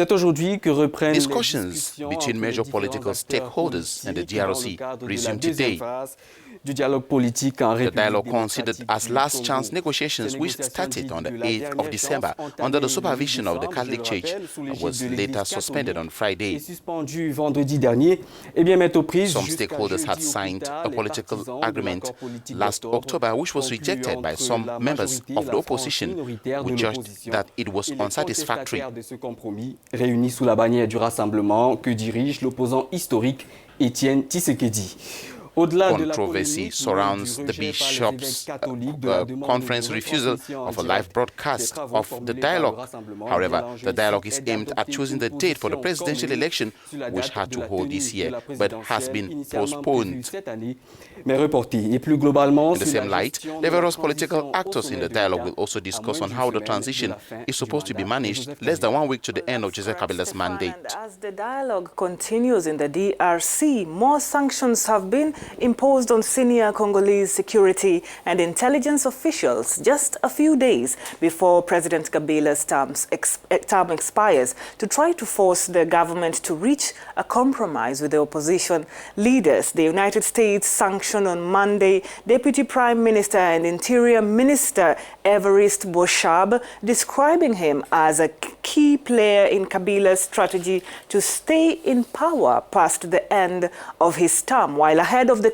Discussions between major political stakeholders and the DRC resumed today. The dialogue considered as last chance negotiations, which started on the 8th of December under the supervision of the Catholic Church, was later suspended on Friday. Some stakeholders had signed a political agreement last October, which was rejected by some members of the opposition, who judged that it was unsatisfactory. Réunis sous la bannière du rassemblement que dirige l'opposant historique Étienne Tshisekedi. Controversy surrounds the Bishops' Conference refusal of a live broadcast of the dialogue. However, the dialogue is aimed at choosing the date for the presidential election, which had to hold this year, but has been postponed. In the same light, the various political actors in the dialogue will also discuss on how the transition is supposed to be managed less than 1 week to the end of Joseph Kabila's mandate. As the dialogue continues in the DRC, more sanctions have been imposed on senior Congolese security and intelligence officials just a few days before President Kabila's term expires, to try to force the government to reach a compromise with the opposition leaders. The United States sanctioned on Monday Deputy Prime Minister and Interior Minister Evariste Boshab, describing him as a key player in Kabila's strategy to stay in power past the end of his term, while head of the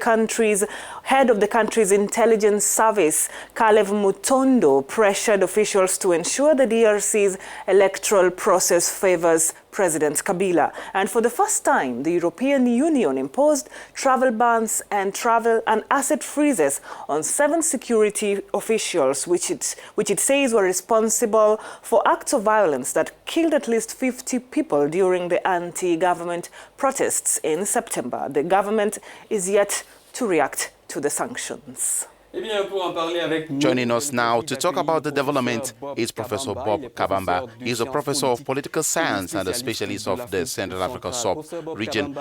country's intelligence service, Kalev Mutondo, pressured officials to ensure the DRC's electoral process favors President Kabila. And for the first time, the European Union imposed travel bans and travel and asset freezes on 7 security officials, which it says were responsible for acts of violence that killed at least 50 people during the anti-government protests in September. The government is yet to react to the sanctions. Joining us now to talk about the development is Professor Bob Kabamba. He is a professor of political science and a specialist of the Central Africa sub-region.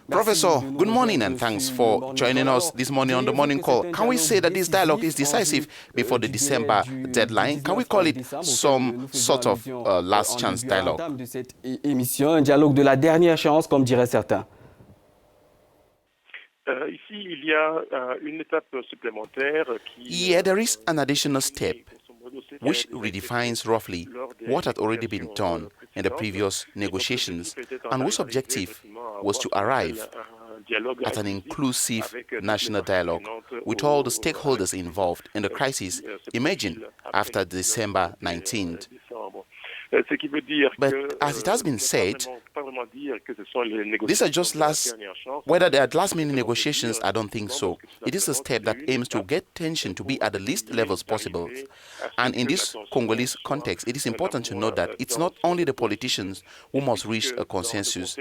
Professor, good morning and thanks for joining us this morning on the morning call. Can we say that this dialogue is decisive before the December deadline? Can we call it some sort of last chance dialogue? Un dialogue de la dernière chance, comme diraient certains. Yeah, there is an additional step which redefines roughly what had already been done in the previous negotiations and whose objective was to arrive at an inclusive national dialogue with all the stakeholders involved in the crisis emerging after December 19th. But as it has been said, these are just whether they are last-minute negotiations, I don't think so. It is a step that aims to get tension to be at the least levels possible. And in this Congolese context, it is important to note that it's not only the politicians who must reach a consensus,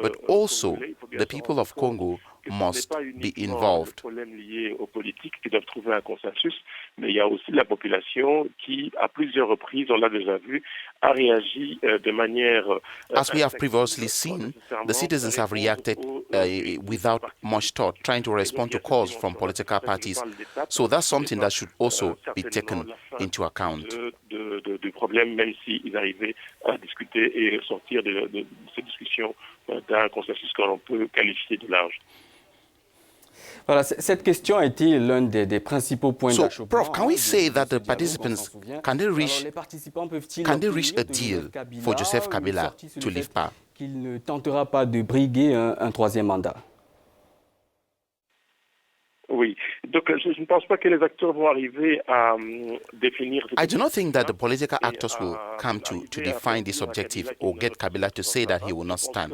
but also the people of Congo must be involved. Mais il y a aussi la population qui, à plusieurs reprises, on l'a déjà vu, a réagi de manière... As we have previously seen, the citizens have reacted without much thought, trying to respond to calls from political parties. So that's something that should also be taken into account. Du problème, même s'ils arrivaient à discuter et sortir de ces discussions d'un consensus que l'on peut qualifier de large. Voilà, cette question a été l'un des principaux points d'achoppement. Prof, can we say that the participants, can they reach a deal for Joseph Kabila to leave power? Qu'il ne tentera pas de briguer un troisième mandat. Oui, donc je ne pense pas que les acteurs vont arriver à définir... I do not think that the political actors will come to define this objective or get Kabila to say that he will not stand.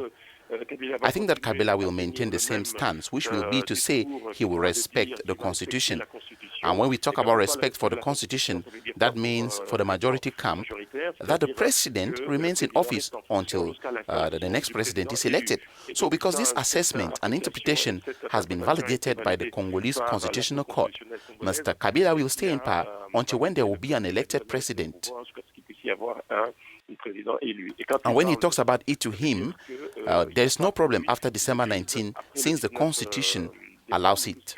I think that Kabila will maintain the same stance, which will be to say he will respect the Constitution. And when we talk about respect for the Constitution, that means for the majority camp that the president remains in office until the next president is elected. So because this assessment and interpretation has been validated by the Congolese Constitutional Court, Mr. Kabila will stay in power until when there will be an elected president. And when he talks about it to him, there is no problem after December 19, since the Constitution allows it.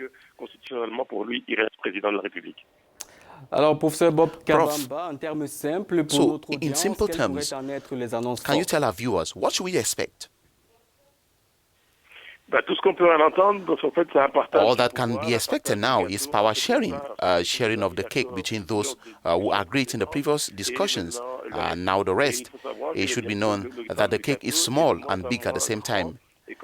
Alors, professeur Bob Kabamba, en termes simples pour notre in audience, simple quelles terms, pourraient en être les annonces can you fortes? tell our viewers, what should we expect? Tout ce qu'on peut en entendre, en fait, c'est un partage. All that can be expected now is power sharing, sharing of the cake between those who agreed in the previous discussions and now the rest. It should be known that the cake is small and big at the same time. It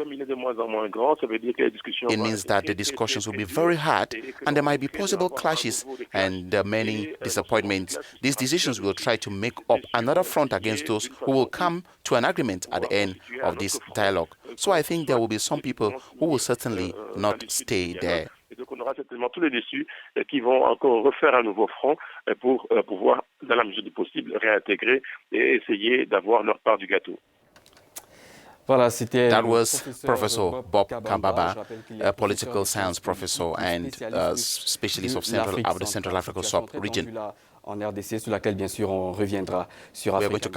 means that the discussions will be very hard and there might be possible clashes and many disappointments. These decisions will try to make up another front against those who will come to an agreement at the end of this dialogue. So I think there will be some people who will certainly not stay there. Et donc on aura certainement tous les déçus qui vont encore refaire un nouveau front pour pouvoir, dans la mesure du possible, réintégrer et essayer d'avoir leur part du gâteau. Voilà, c'était That was Professor Bob Kabamba, a political science professor and specialist of the Central Africa sub-region. En RDC, sur laquelle bien sûr on reviendra sur Africanews.